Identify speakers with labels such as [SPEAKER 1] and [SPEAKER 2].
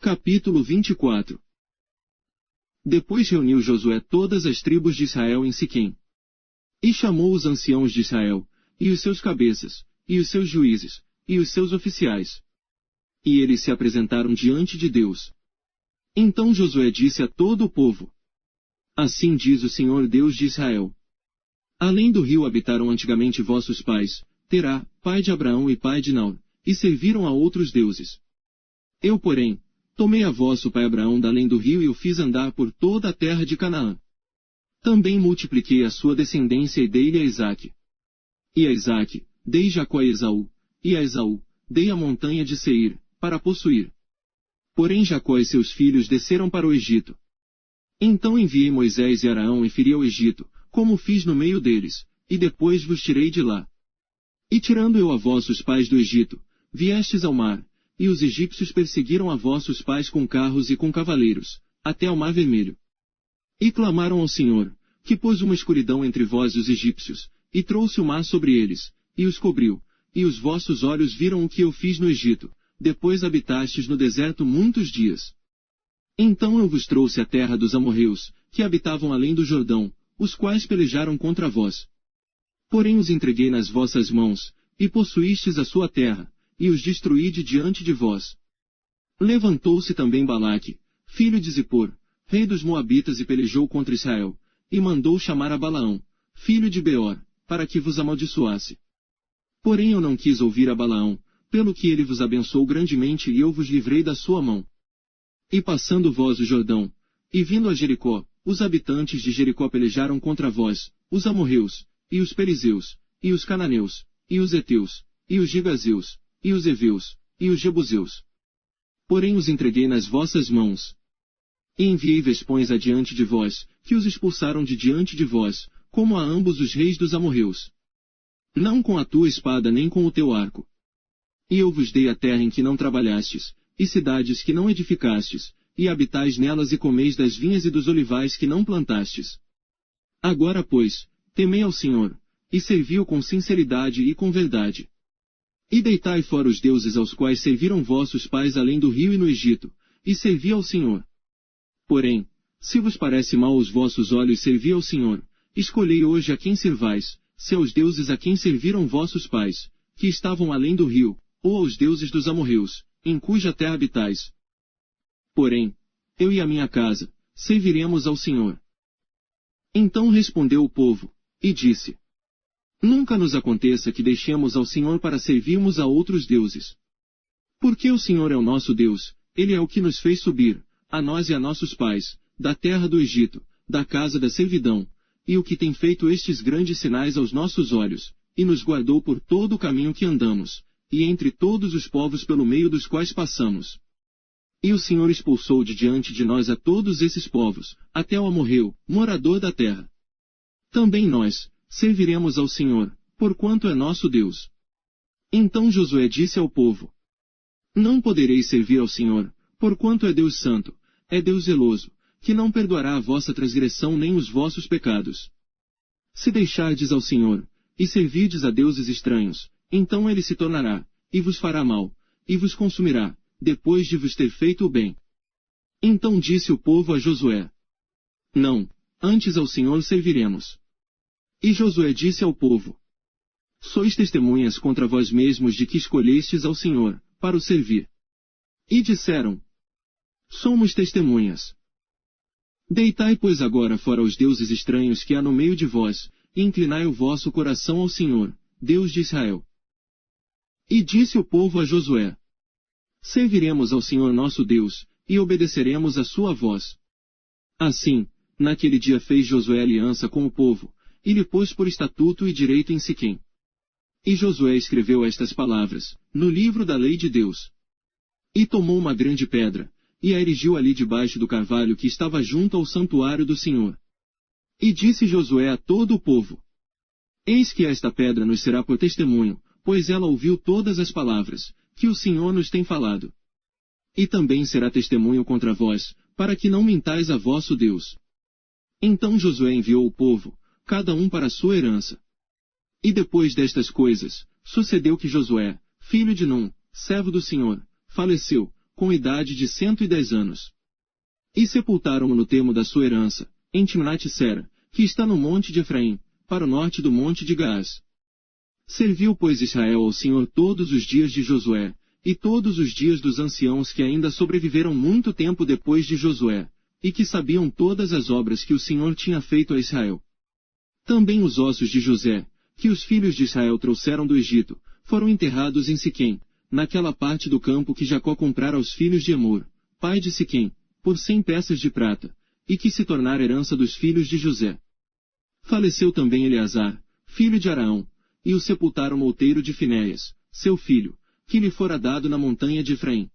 [SPEAKER 1] Capítulo 24. Depois reuniu Josué todas as tribos de Israel em Siquém. E chamou os anciãos de Israel, e os seus cabeças, e os seus juízes, e os seus oficiais. E eles se apresentaram diante de Deus. Então Josué disse a todo o povo: Assim diz o Senhor Deus de Israel: Além do rio habitaram antigamente vossos pais, Terá, pai de Abraão e pai de Naor, e serviram a outros deuses. Eu, porém, tomei a vosso pai Abraão da além do rio e o fiz andar por toda a terra de Canaã. Também multipliquei a sua descendência e dei-lhe a Isaque. E a Isaque, dei Jacó a Esaú, e a Esaú, dei a montanha de Seir, para possuir. Porém Jacó e seus filhos desceram para o Egito. Então enviei Moisés e Arão e feri ao Egito, como fiz no meio deles, e depois vos tirei de lá. E tirando eu a vossos pais do Egito, viestes ao mar, e os egípcios perseguiram a vossos pais com carros e com cavaleiros, até ao mar vermelho. E clamaram ao Senhor, que pôs uma escuridão entre vós e os egípcios, e trouxe o mar sobre eles, e os cobriu, e os vossos olhos viram o que eu fiz no Egito, depois habitastes no deserto muitos dias. Então eu vos trouxe a terra dos amorreus, que habitavam além do Jordão, os quais pelejaram contra vós. Porém os entreguei nas vossas mãos, e possuístes a sua terra, e os destruí de diante de vós. Levantou-se também Balaque, filho de Zippor, rei dos Moabitas, e pelejou contra Israel, e mandou chamar a Balaão, filho de Beor, para que vos amaldiçoasse. Porém eu não quis ouvir a Balaão, pelo que ele vos abençoou grandemente, e eu vos livrei da sua mão. E passando vós o Jordão, e vindo a Jericó, os habitantes de Jericó pelejaram contra vós, os amorreus, e os perizeus, e os cananeus, e os heteus, e os gigazeus, e os heveus, e os jebuseus. Porém os entreguei nas vossas mãos. E enviei vespões adiante de vós, que os expulsaram de diante de vós, como a ambos os reis dos amorreus. Não com a tua espada nem com o teu arco. E eu vos dei a terra em que não trabalhastes, e cidades que não edificastes, e habitais nelas e comeis das vinhas e dos olivais que não plantastes. Agora, pois, temei ao Senhor, e servi-o com sinceridade e com verdade. E deitai fora os deuses aos quais serviram vossos pais além do rio e no Egito, e servi ao Senhor. Porém, se vos parece mal aos vossos olhos servir ao Senhor, escolhei hoje a quem servais, se aos deuses a quem serviram vossos pais, que estavam além do rio, ou aos deuses dos amorreus, em cuja terra habitais. Porém, eu e a minha casa, serviremos ao Senhor. Então respondeu o povo, e disse: Nunca nos aconteça que deixemos ao Senhor para servirmos a outros deuses. Porque o Senhor é o nosso Deus, Ele é o que nos fez subir, a nós e a nossos pais, da terra do Egito, da casa da servidão, e o que tem feito estes grandes sinais aos nossos olhos, e nos guardou por todo o caminho que andamos, e entre todos os povos pelo meio dos quais passamos. E o Senhor expulsou de diante de nós a todos esses povos, até o amorreu, morador da terra. Também nós serviremos ao Senhor, porquanto é nosso Deus. Então Josué disse ao povo: Não podereis servir ao Senhor, porquanto é Deus santo, é Deus zeloso, que não perdoará a vossa transgressão nem os vossos pecados. Se deixardes ao Senhor, e servirdes a deuses estranhos, então ele se tornará, e vos fará mal, e vos consumirá, depois de vos ter feito o bem. Então disse o povo a Josué: Não, antes ao Senhor serviremos. E Josué disse ao povo: Sois testemunhas contra vós mesmos de que escolhestes ao Senhor, para o servir. E disseram: Somos testemunhas. Deitai, pois, agora fora os deuses estranhos que há no meio de vós, e inclinai o vosso coração ao Senhor, Deus de Israel. E disse o povo a Josué: Serviremos ao Senhor nosso Deus, e obedeceremos a sua voz. Assim, naquele dia fez Josué aliança com o povo, e lhe pôs por estatuto e direito em Siquém. E Josué escreveu estas palavras, no livro da lei de Deus. E tomou uma grande pedra, e a erigiu ali debaixo do carvalho que estava junto ao santuário do Senhor. E disse Josué a todo o povo: Eis que esta pedra nos será por testemunho, pois ela ouviu todas as palavras, que o Senhor nos tem falado. E também será testemunho contra vós, para que não mintais a vosso Deus. Então Josué enviou o povo, cada um para a sua herança. E depois destas coisas, sucedeu que Josué, filho de Num, servo do Senhor, faleceu, com idade de 110 anos. E sepultaram-no no termo da sua herança, em Timnat-Sera, que está no monte de Efraim, para o norte do monte de Gaás. Serviu, pois, Israel ao Senhor todos os dias de Josué, e todos os dias dos anciãos que ainda sobreviveram muito tempo depois de Josué, e que sabiam todas as obras que o Senhor tinha feito a Israel. Também os ossos de José, que os filhos de Israel trouxeram do Egito, foram enterrados em Siquém, naquela parte do campo que Jacó comprara aos filhos de Amor, pai de Siquém, por 100 peças de prata, e que se tornara herança dos filhos de José. Faleceu também Eleazar, filho de Araão, e o sepultaram no outeiro de Finéias, seu filho, que lhe fora dado na montanha de Efraim.